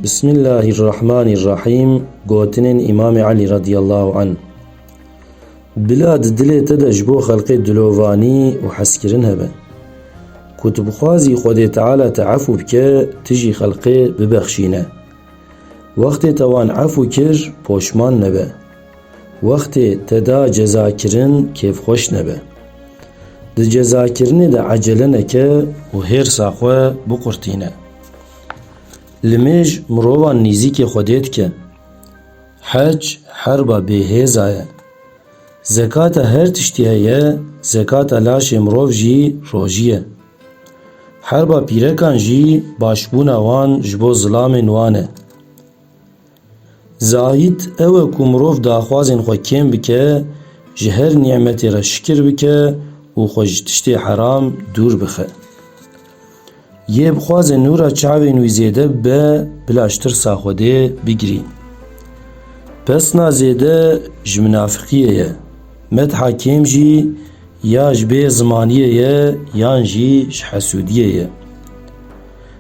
Bismillahirrahmanirrahim. Gotinên İmam Ali radıyallahu anh. Bila di dilê te de ji bo xelkê dilovanî û heskirin hebe. Ku tu bixwazî Xwedê Teala te efû bike, tu jî xelkê bibexşîne. Wextê te wan efû kir, poşman nebe. Wextê te da cezakirin, kêfxweş nebe. Di cezakirinê de ecele neke û hêrsa xwe biqurtîne. Li mêj mirovan nîzîkê Xwedê dike. Hec herba bêhêza ye. Zekata her tiştî heye, zekata laşê mirov jî rojî ye. Herba pîrekan jî başbûna wan ji bo zilamên wan e. Zahîd ew e ku mirov daxwazên xwe kêm bike, ji her nimetê re şikir bike û xwe ji tiştê heram dûr bixe. Yê bixwaze nûra çavên wî zêde bibe, bila ji tirsa Xwedê bigirî. Pesna zêde ji münafîqiyê ye. Medha kêm jî ya ji bê zimaniyê ye yan jî ji hesûdiyê ye.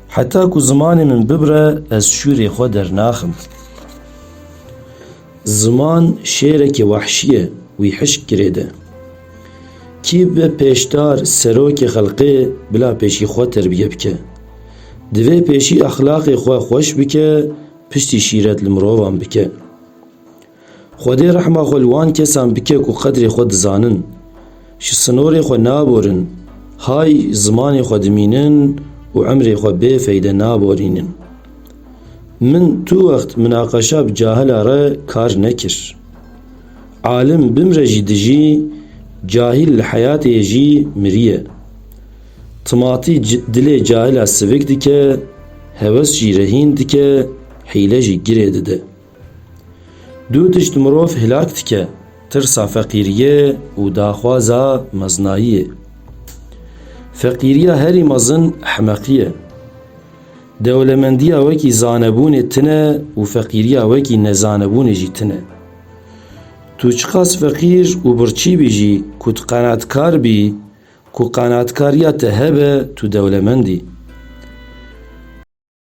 Heta ku zimanê min bibire, ez şûrê xwe dernaxim. Ziman şêrekê wehşî ye, wî hişk girê de. Kî be pêşdar serokê xelkê bila pêşî xwe terbiye bike. Divê pêşî exlaqê xwe xweş bike, piştî şîret li mirovan bike. Xwedê rehma xwe li wan kesan bike ku qedrê xwe dizanin. Ji sinorê xwe naborin, hay zimanê xwe dimînin û emrê xwe bêfeyde naborînin. Min tu wext münaqeşa bi cahila re kar nekir. Alim bimre jî dijî, cahil li heyatê jî miriye. Timatî dilê cahila sivik dike, heves jî rehîn dike, hîle jî girê dide. Du tişt mirov hilak dike, tirsa feqîriyê û daxwaza meznayiyê. Feqîriya herî mezin ehmeqî ye. Dewlemendiya wekî zanebûnê tune û feqîriya wekî nezanebûnê jî tune. Tu çiqas feqîr û birçî bî jî, ku tu qenatkar bî, ku qenatkariya te hebe, tu dewlemendî.